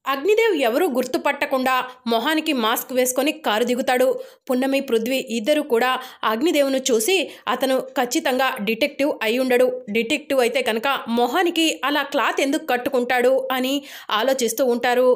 అగ్నిదేవ్ ఎవరూ గుర్తుపట్టకుండా మొహానికి మాస్క్ వేసుకొని కారు దిగుతాడు. పున్నమి, పృథ్వీ ఇద్దరు కూడా అగ్నిదేవ్ను చూసి అతను ఖచ్చితంగా డిటెక్టివ్ అయి ఉండడు, డిటెక్టివ్ అయితే కనుక మొహానికి అలా క్లాత్ ఎందుకు కట్టుకుంటాడు అని ఆలోచిస్తూ ఉంటారు.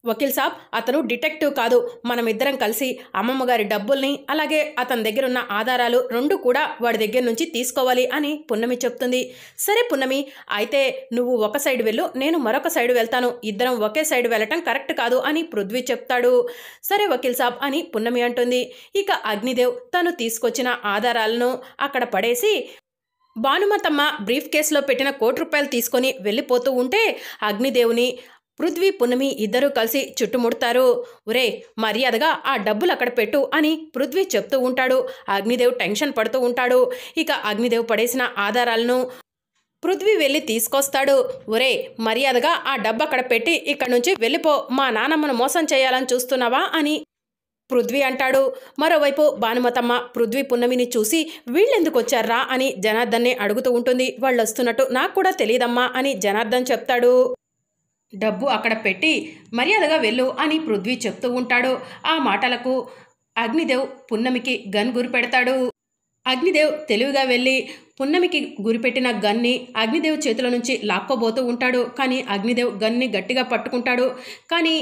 వకీల్ సాబ్, అతను డిటెక్టివ్ కాదు, మనమిద్దరం కలిసి అమ్మమ్మగారి డబ్బుల్ని అలాగే అతని దగ్గర ఉన్న ఆధారాలు రెండు కూడా వాడి దగ్గర నుంచి తీసుకోవాలి అని పున్నమి చెప్తుంది. సరే పున్నమి, అయితే నువ్వు ఒక సైడ్ వెళ్ళు, నేను మరొక సైడ్ వెళ్తాను, ఇద్దరం ఒకే సైడ్ వెళ్ళటం కరెక్ట్ కాదు అని పృథ్వీ చెప్తాడు. సరే వకీల్ సాబ్ అని పున్నమి అంటుంది. ఇక అగ్నిదేవ్ తను తీసుకొచ్చిన ఆధారాలను అక్కడ పడేసి భానుమతమ్మ బ్రీఫ్ కేసులో పెట్టిన ₹1,00,00,000 తీసుకొని వెళ్ళిపోతూ ఉంటే అగ్నిదేవుని పృథ్వీ, పున్నమి ఇద్దరూ కలిసి చుట్టుముడతారు. ఒరే, మర్యాదగా ఆ డబ్బులు అక్కడ పెట్టు అని పృథ్వీ చెప్తూ ఉంటాడు. అగ్నిదేవ్ టెన్షన్ పడుతూ ఉంటాడు. ఇక అగ్నిదేవ్ పడేసిన ఆధారాలను పృథ్వీ వెళ్ళి తీసుకొస్తాడు. ఒరే, మర్యాదగా ఆ డబ్బు అక్కడ పెట్టి ఇక్కడ నుంచి వెళ్ళిపో, మా నానమ్మను మోసం చేయాలని చూస్తున్నావా అని పృథ్వీ అంటాడు. మరోవైపు భానుమతమ్మ పృథ్వీ, పున్నమిని చూసి వీళ్ళెందుకు వచ్చారా అని జనార్దన్ని అడుగుతూ ఉంటుంది. వాళ్ళు వస్తున్నట్టు నాకు కూడా తెలియదమ్మా అని జనార్దన్ చెప్తాడు. డబ్బు అక్కడ పెట్టి మర్యాదగా వెళ్ళు అని పృథ్వీ చెప్తూ ఉంటాడు. ఆ మాటలకు అగ్నిదేవ్ పున్నమికి గన్ గురిపెడతాడు. అగ్నిదేవ్ తెలివిగా వెళ్ళి పున్నమికి గురిపెట్టిన గన్ని అగ్నిదేవ్ చేతుల నుంచి లాక్కోబోతూ ఉంటాడు. కానీ అగ్నిదేవ్ గన్ని గట్టిగా పట్టుకుంటాడు. కానీ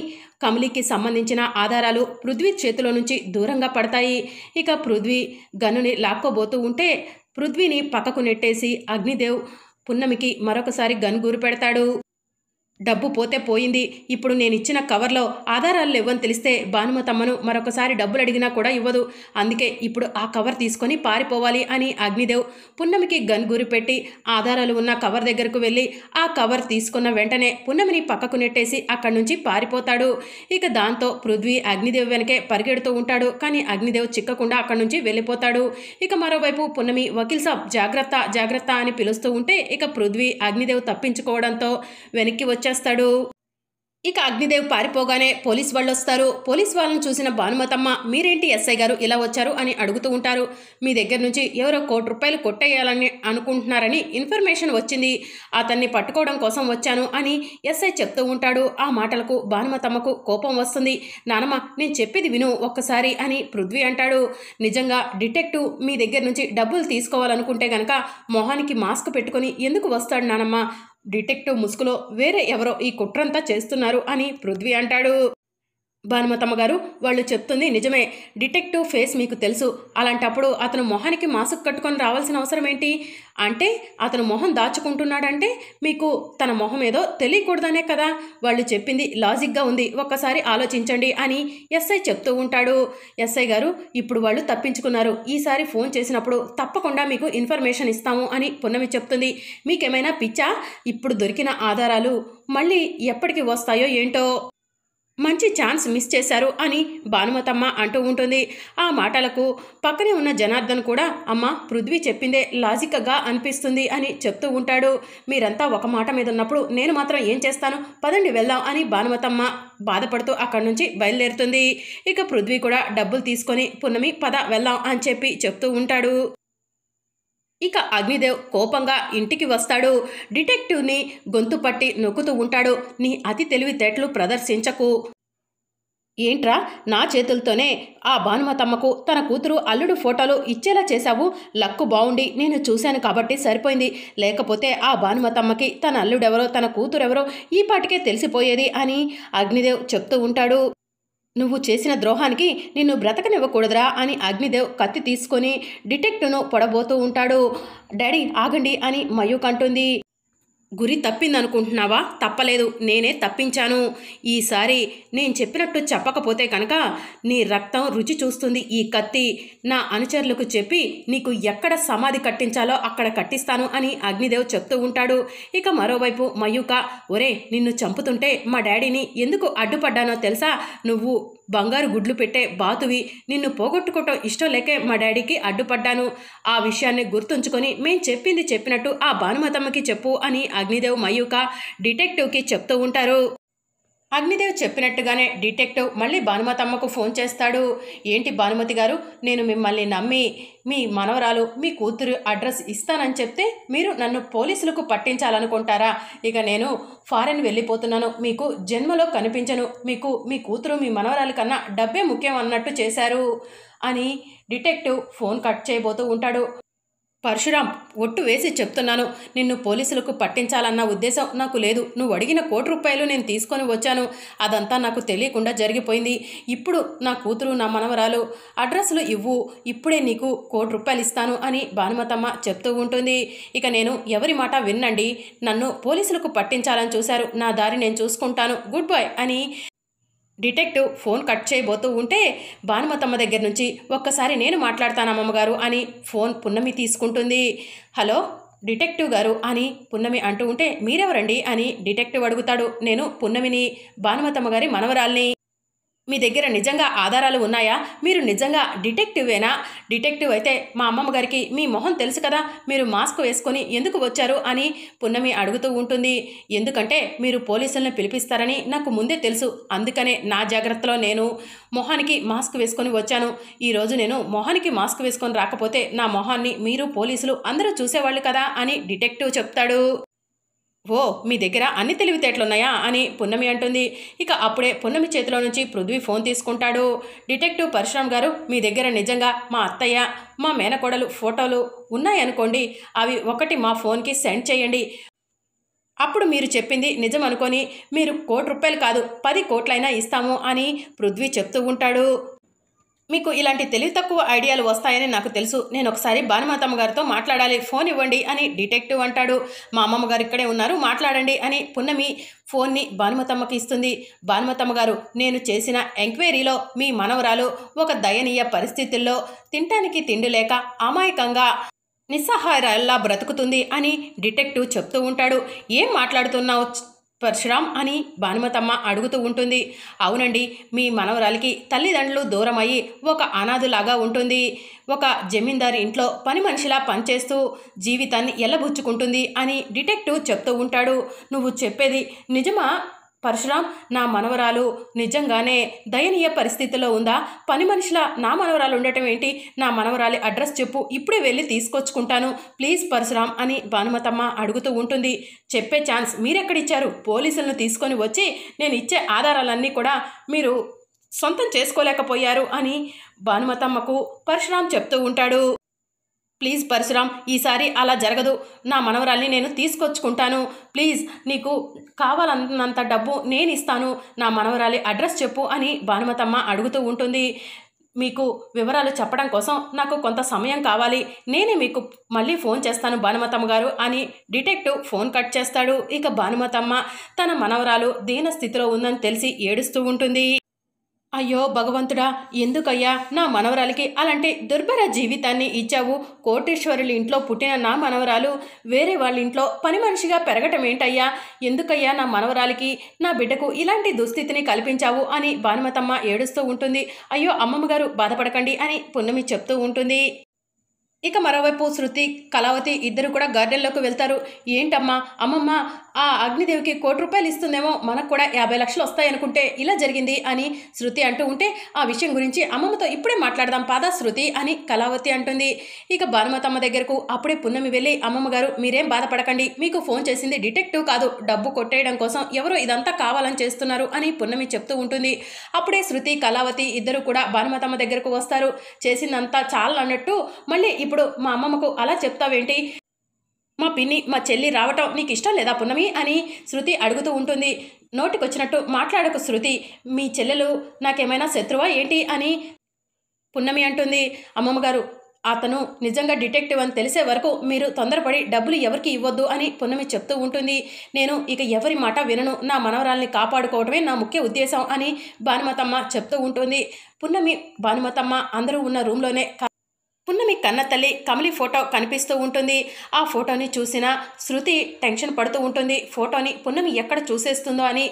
కమలికి సంబంధించిన ఆధారాలు పృథ్వీ చేతిలో నుంచి దూరంగా పడతాయి. ఇక పృథ్వీ గన్నుని లాక్కోబోతూ ఉంటే పృథ్వీని పక్కకు నెట్టేసి అగ్నిదేవ్ పున్నమికి మరొకసారి గన్ గురిపెడతాడు. డబ్బు పోతే పోయింది, ఇప్పుడు నేనిచ్చిన కవర్లో ఆధారాలు లేవని తెలిస్తే భానుమతమ్మను మరొకసారి డబ్బులు అడిగినా కూడా ఇవ్వదు, అందుకే ఇప్పుడు ఆ కవర్ తీసుకొని పారిపోవాలి అని అగ్నిదేవ్ పున్నమికి గన్ గురిపెట్టి ఆధారాలు ఉన్న కవర్ దగ్గరకు వెళ్ళి ఆ కవర్ తీసుకున్న వెంటనే పున్నమిని పక్కకు నెట్టేసి అక్కడి నుంచి పారిపోతాడు. ఇక దాంతో పృథ్వీ అగ్నిదేవ్ వెనకే పరిగెడుతూ ఉంటాడు. కానీ అగ్నిదేవ్ చిక్కకుండా అక్కడి నుంచి వెళ్ళిపోతాడు. ఇక మరోవైపు పున్నమి వకీల్ సాబ్ జాగ్రత్త జాగ్రత్త అని పిలుస్తూ ఉంటే ఇక పృథ్వీ అగ్నిదేవ్ తప్పించుకోవడంతో వెనక్కి వచ్చేస్తాడు. ఇక అగ్నిదేవ్ పారిపోగానే పోలీస్ వాళ్ళు వస్తారు. పోలీస్ వాళ్ళని చూసిన భానుమతమ్మ మీరేంటి ఎస్ఐ గారు ఇలా వచ్చారు అని అడుగుతూ ఉంటారు. మీ దగ్గర నుంచి ఎవరో ₹1,00,00,000 కొట్టేయాలని అనుకుంటున్నారని ఇన్ఫర్మేషన్ వచ్చింది, అతన్ని పట్టుకోవడం కోసం వచ్చాను అని ఎస్ఐ చెప్తూ ఉంటాడు. ఆ మాటలకు భానుమతమ్మకు కోపం వస్తుంది. నానమ్మ, నేను చెప్పేది విను ఒక్కసారి అని పృథ్వీ అంటాడు. నిజంగా డిటెక్టివ్ మీ దగ్గర నుంచి డబ్బులు తీసుకోవాలనుకుంటే గనక మొహానికి మాస్క్ పెట్టుకొని ఎందుకు వస్తాడు నానమ్మ? డిటెక్టివ్ ముసుగులో వేరే ఎవరో ఈ కుట్రంతా చేస్తున్నారు అని పృథ్వీ అంటాడు. భానుమతమ్మ గారు, వాళ్ళు చెప్తుంది నిజమే, డిటెక్టివ్ ఫేస్ మీకు తెలుసు, అలాంటప్పుడు అతను మొహానికి మాస్క్ కట్టుకొని రావాల్సిన అవసరం ఏంటి? అంటే అతను మొహం దాచుకుంటున్నాడంటే మీకు తన మొహం ఏదో తెలియకూడదనే కదా? వాళ్ళు చెప్పింది లాజిక్గా ఉంది, ఒక్కసారి ఆలోచించండి అని ఎస్ఐ చెప్తూ ఉంటాడు. ఎస్ఐ గారు, ఇప్పుడు వాళ్ళు తప్పించుకున్నారు, ఈసారి ఫోన్ చేసినప్పుడు తప్పకుండా మీకు ఇన్ఫర్మేషన్ ఇస్తాము అని పున్నమి చెప్తుంది. మీకేమైనా పిచ్చా? ఇప్పుడు దొరికిన ఆధారాలు మళ్ళీ ఎప్పటికి వస్తాయో ఏంటో, మంచి ఛాన్స్ మిస్ చేశారు అని భానుమతమ్మ అంటూ ఉంటుంది. ఆ మాటలకు పక్కనే ఉన్న జనార్దన్ కూడా అమ్మ, పృథ్వీ చెప్పిందే లాజిక్గా అనిపిస్తుంది అని చెప్తూ ఉంటాడు. మీరంతా ఒక మాట మీద ఉన్నప్పుడు నేను మాత్రం ఏం చేస్తాను, పదండి వెళ్దాం అని భానుమతమ్మ బాధపడుతూ అక్కడి నుంచి బయలుదేరుతుంది. ఇక పృథ్వీ కూడా డబ్బులు తీసుకొని పున్నమి పద వెళ్దాం అని చెప్పి చెప్తూ ఉంటాడు. ఇక అగ్నిదేవ్ కోపంగా ఇంటికి వస్తాడు. డిటెక్టివ్ని గొంతు పట్టి నొక్కుతూ ఉంటాడు. నీ అతి తెలివితేటలు ప్రదర్శించకు. ఏంట్రా, నా చేతులతోనే ఆ భానుమతమ్మకు తన కూతురు అల్లుడు ఫోటోలు ఇచ్చేలా చేశావు? లక్కు బాగుండి నేను చూశాను కాబట్టి సరిపోయింది, లేకపోతే ఆ భానుమతమ్మకి తన అల్లుడెవరో తన కూతురెవరో ఈ పాటికే తెలిసిపోయేది అని అగ్నిదేవ్ చెప్తూ ఉంటాడు. నువ్వు చేసిన ద్రోహానికి నిన్ను బ్రతకనివ్వకూడదురా అని అగ్నిదేవ్ కత్తి తీసుకొని డిటెక్టివ్ను పొడబోతూ ఉంటాడు. డాడీ ఆగండి అని మయూక్ అంటుంది. గురి తప్పిందనుకుంటున్నావా? తప్పలేదు, నేనే తప్పించాను. ఈసారి నేను చెప్పినట్టు చెప్పకపోతే కనుక నీ రక్తం రుచి చూస్తుంది ఈ కత్తి. నా అనుచరులకు చెప్పి నీకు ఎక్కడ సమాధి కట్టించాలో అక్కడ కట్టిస్తాను అని అగ్నిదేవ్ చెప్తూ ఉంటాడు. ఇక మరోవైపు మయూక, ఒరే, నిన్ను చంపుతుంటే మా డాడీని ఎందుకు అడ్డుపడ్డానో తెలుసా? నువ్వు బంగారు గుడ్లు పెట్టే బాతువి, నిన్ను పోగొట్టుకోవటం ఇష్టం లేకే మా డాడీకి అడ్డుపడ్డాను. ఆ విషయాన్ని గుర్తుంచుకొని మేం చెప్పింది చెప్పినట్టు ఆ భానుమతమ్మకి చెప్పు అని అగ్నిదేవ్ మయూక డిటెక్టివ్కి చెప్తూ ఉంటారు. అగ్నిదేవ్ చెప్పినట్టుగానే డిటెక్టివ్ మళ్ళీ భానుమతమ్మకు ఫోన్ చేస్తాడు. ఏంటి భానుమతి గారు, నేను మిమ్మల్ని నమ్మి మీ మనవరాలు మీ కూతురు అడ్రస్ ఇస్తానని చెప్తే మీరు నన్ను పోలీసులకు పట్టించాలనుకుంటారా? ఇక నేను ఫారెన్ వెళ్ళిపోతున్నాను, మీకు జన్మలో కనిపించను, మీకు మీ కూతురు మీ మనవరాలు కన్నా డబ్బే ముఖ్యం అన్నట్టు చేశారు అని డిటెక్టివ్ ఫోన్ కట్ చేయబోతూ ఉంటాడు. పరశురాం, ఒట్టు వేసి చెప్తున్నాను, నిన్ను పోలీసులకు పట్టించాలన్న ఉద్దేశం నాకు లేదు. నువ్వు అడిగిన ₹1,00,00,000 నేను తీసుకొని వచ్చాను. అదంతా నాకు తెలియకుండా జరిగిపోయింది. ఇప్పుడు నా కూతురు నా మనవరాలు అడ్రస్లు ఇవ్వు, ఇప్పుడే నీకు ₹1,00,00,000 ఇస్తాను అని భానుమతమ్మ చెప్తూ ఉంటుంది. ఇక నేను ఎవరి మాట విన్నండి, నన్ను పోలీసులకు పట్టించాలని చూశారు, నా దారి నేను చూసుకుంటాను, గుడ్ బై అని డిటెక్టివ్ ఫోన్ కట్ చేయబోతూ ఉంటే భానుమతమ్మ దగ్గర నుంచి ఒక్కసారి నేను మాట్లాడతాను అమ్మమ్మగారు అని ఫోన్ పున్నమి తీసుకుంటుంది. హలో డిటెక్టివ్ గారు అని పున్నమి అంటూ ఉంటే మీరెవరండి అని డిటెక్టివ్ అడుగుతాడు. నేను పున్నమిని, భానుమతమ్మ గారి మనవరాల్ని. మీ దగ్గర నిజంగా ఆధారాలు ఉన్నాయా? మీరు నిజంగా డిటెక్టివేనా? డిటెక్టివ్ అయితే మా అమ్మమ్మ గారికి మీ మొహం తెలుసు కదా, మీరు మాస్క్ వేసుకొని ఎందుకు వచ్చారు అని పున్నమి అడుగుతూ ఉంటుంది. ఎందుకంటే మీరు పోలీసులను పిలిపిస్తారని నాకు ముందే తెలుసు, అందుకనే నా జాగ్రత్తలో నేను మొహానికి మాస్క్ వేసుకొని వచ్చాను. ఈరోజు నేను మొహానికి మాస్క్ వేసుకొని రాకపోతే నా మొహాన్ని మీరు పోలీసులు అందరూ చూసేవాళ్ళు కదా అని డిటెక్టివ్ చెప్తాడు. ఓ, మీ దగ్గర అన్ని తెలివితేటలున్నాయా అని పున్నమి అంటుంది. ఇక అప్పుడే పున్నమి చేతిలో నుంచి పృథ్వీ ఫోన్ తీసుకుంటాడు. డిటెక్టివ్ పరశురామ్ గారు, మీ దగ్గర నిజంగా మా అత్తయ్య మా మేనకోడలు ఫోటోలు ఉన్నాయనుకోండి, అవి ఒకటి మా ఫోన్కి సెండ్ చేయండి. అప్పుడు మీరు చెప్పింది నిజం అనుకొని మీరు ₹1,00,00,000 కాదు 10 కోట్లైనా ఇస్తాము అని పృథ్వీ చెప్తూ ఉంటాడు. మీకు ఇలాంటి తెలివి తక్కువ ఐడియాలు వస్తాయని నాకు తెలుసు, నేను ఒకసారి భానుమతమ్మ గారితో మాట్లాడాలి, ఫోన్ ఇవ్వండి అని డిటెక్టివ్ అంటాడు. మా అమ్మమ్మ గారు ఇక్కడే ఉన్నారు, మాట్లాడండి అని పున్నమి ఫోన్ని భానుమతమ్మకి ఇస్తుంది. భానుమతమ్మ గారు, నేను చేసిన ఎంక్వైరీలో మీ మనవరాలు ఒక దయనీయ పరిస్థితుల్లో తినటానికి తిండి లేక అమాయకంగా నిస్సహాయరాల్లా బ్రతుకుతుంది అని డిటెక్టివ్ చెప్తూ ఉంటాడు. ఏం మాట్లాడుతున్నావు పరశురామ్ అని భానుమతమ్మ అడుగుతూ ఉంటుంది. అవునండి, మీ మనవరాలికి తల్లిదండ్రులు దూరం అయ్యి ఒక అనాథలాగా ఉంటుంది. ఒక జమీందారి ఇంట్లో పని మనిషిలా పనిచేస్తూ జీవితాన్ని ఎల్లబుచ్చుకుంటుంది అని డిటెక్టివ్ చెప్తూ ఉంటాడు. నువ్వు చెప్పేది నిజమా పరశురామ్? నా మనవరాలు నిజంగానే దయనీయ పరిస్థితిలో ఉందా? పని మనిషిలా నా మనవరాలు ఉండటం ఏంటి? నా మనవరాలి అడ్రస్ చెప్పు, ఇప్పుడే వెళ్ళి తీసుకొచ్చుకుంటాను ప్లీజ్ పరశురామ్ అని భానుమతమ్మ అడుగుతూ ఉంటుంది. చెప్పే ఛాన్స్ మీరెక్కడిచ్చారు? పోలీసులను తీసుకొని వచ్చి నేను ఇచ్చే ఆధారాలన్నీ కూడా మీరు సొంతం చేసుకోలేకపోయారు అని భానుమతమ్మకు పరశురామ్ చెప్తూ ఉంటాడు. ప్లీజ్ పరశురామ్, ఈసారి అలా జరగదు, నా మనవరాల్ని నేను తీసుకొచ్చుకుంటాను, ప్లీజ్ నీకు కావాలన్నంత డబ్బు నేను ఇస్తాను, నా మనవరాలి అడ్రస్ చెప్పు అని భానుమతమ్మ అడుగుతూ ఉంటుంది. మీకు వివరాలు చెప్పడం కోసం నాకు కొంత సమయం కావాలి, నేనే మీకు మళ్ళీ ఫోన్ చేస్తాను భానుమతమ్మ గారు అని డిటెక్టివ్ ఫోన్ కట్ చేస్తాడు. ఇక భానుమతమ్మ తన మనవరాలు దీన స్థితిలో ఉందని తెలిసి ఏడుస్తూ ఉంటుంది. అయ్యో భగవంతుడా, ఎందుకయ్యా నా మనవరాలికి అలాంటి దుర్భర జీవితాన్ని ఇచ్చావు? కోటేశ్వరుల ఇంట్లో పుట్టిన నా మనవరాలు వేరే వాళ్ళ ఇంట్లో పని మనిషిగా పెరగటం ఏంటయ్యా? ఎందుకయ్యా నా మనవరాలికి నా బిడ్డకు ఇలాంటి దుస్థితిని కల్పించావు అని భానుమతమ్మ ఏడుస్తూ ఉంటుంది. అయ్యో అమ్మమ్మగారు బాధపడకండి అని పున్నమి చెప్తూ ఉంటుంది. ఇక మరోవైపు శృతి, కళావతి ఇద్దరు కూడా గార్డెన్లోకి వెళ్తారు. ఏంటమ్మా, అమ్మమ్మ ఆ అగ్నిదేవికి ₹1,00,00,000 ఇస్తుందేమో, మనకు కూడా 50 లక్షలు వస్తాయనుకుంటే ఇలా జరిగింది అని శృతి అంటూ ఉంటే, ఆ విషయం గురించి అమ్మమ్మతో ఇప్పుడే మాట్లాడదాం పాదా శృతి అని కళావతి అంటుంది. ఇక భానుమతమ్మ దగ్గరకు అప్పుడే పున్నమి వెళ్ళి, అమ్మమ్మగారు మీరేం బాధపడకండి, మీకు ఫోన్ చేసింది డిటెక్టివ్ కాదు, డబ్బు కొట్టేయడం కోసం ఎవరో ఇదంతా కావాలని చేస్తున్నారు అని పున్నమి చెప్తూ ఉంటుంది. అప్పుడే శృతి, కళావతి ఇద్దరు కూడా భానుమతమ్మ దగ్గరకు వస్తారు. చేసిందంతా చాలన్నట్టు మళ్ళీ ఇప్పుడు మా అమ్మమ్మకు అలా చెప్తావేంటి? మా పిన్ని మా చెల్లి రావటం నీకు ఇష్టం లేదా పున్నమి అని శృతి అడుగుతూ ఉంటుంది. నోటికొచ్చినట్టు మాట్లాడకు శృతి, మీ చెల్లెలు నాకేమైనా శత్రువా ఏంటి అని పున్నమి అంటుంది. అమ్మమ్మగారు, అతను నిజంగా డిటెక్టివ్ అని తెలిసే వరకు మీరు తొందరపడి డబ్బులు ఎవరికి ఇవ్వద్దు అని పున్నమి చెప్తూ ఉంటుంది. నేను ఇక ఎవరి మాట వినను, నా మనవరాల్ని కాపాడుకోవడమే నా ముఖ్య ఉద్దేశం అని భానుమతమ్మ చెప్తూ ఉంటుంది. పున్నమి, భానుమతమ్మ అందరూ ఉన్న రూమ్లోనే పున్నమి కన్న తల్లి కమలి ఫోటో కనిపిస్తూ ఉంటుంది. ఆ ఫోటోని చూసిన శృతి టెన్షన్ పడుతూ ఉంటుంది. ఫోటోని పున్నమి ఎక్కడ చూసేస్తుందో అని.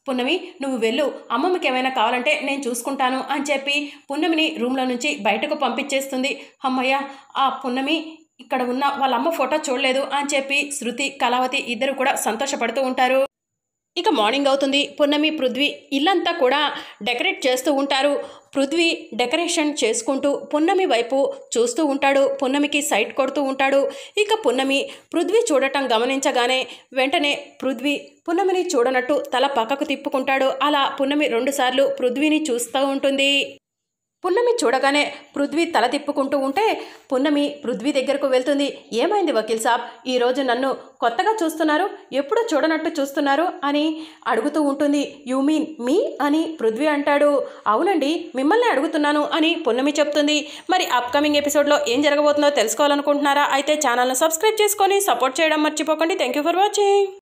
పున్నమి, నువ్వు వెళ్ళు, అమ్మమ్మకి ఏమైనా కావాలంటే నేను చూసుకుంటాను అని చెప్పి పున్నమిని రూమ్లో నుంచి బయటకు పంపించేస్తుంది. అమ్మయ్య, ఆ పున్నమి ఇక్కడ ఉన్న వాళ్ళ అమ్మ ఫోటో చూడలేదు అని చెప్పి శృతి, కళావతి ఇద్దరు కూడా సంతోషపడుతూ ఉంటారు. ఇక మార్నింగ్ అవుతుంది. పున్నమి, పృథ్వీ ఇల్లంతా కూడా డెకరేట్ చేస్తూ ఉంటారు. పృథ్వీ డెకరేషన్ చేసుకుంటూ పున్నమి వైపు చూస్తూ ఉంటాడు. పున్నమికి సైట్ కొడుతూ ఉంటాడు. ఇక పున్నమి పృథ్వీ చూడటం గమనించగానే వెంటనే పృథ్వీ పున్నమిని చూడనట్టు తల పక్కకు తిప్పుకుంటాడు. అలా పున్నమి 2 సార్లు పృథ్వీని చూస్తూ ఉంటుంది. పున్నమి చూడగానే పృథ్వీ తల తిప్పుకుంటూ ఉంటే పున్నమి పృథ్వీ దగ్గరకు వెళ్తుంది. ఏమైంది వకీల్ సాబ్, ఈరోజు నన్ను కొత్తగా చూస్తున్నారు, ఎప్పుడూ చూడనట్టు చూస్తున్నారు అని అడుగుతూ ఉంటుంది. యూ మీన్ మీ అని పృథ్వీ అంటాడు. అవునండి, మిమ్మల్ని అడుగుతున్నాను అని పున్నమి చెప్తుంది. మరి అప్కమింగ్ ఎపిసోడ్లో ఏం జరగబోతుందో తెలుసుకోవాలనుకుంటున్నారా? అయితే ఛానల్ను సబ్స్క్రైబ్ చేసుకొని సపోర్ట్ చేయడం మర్చిపోకండి. Thank you for watching.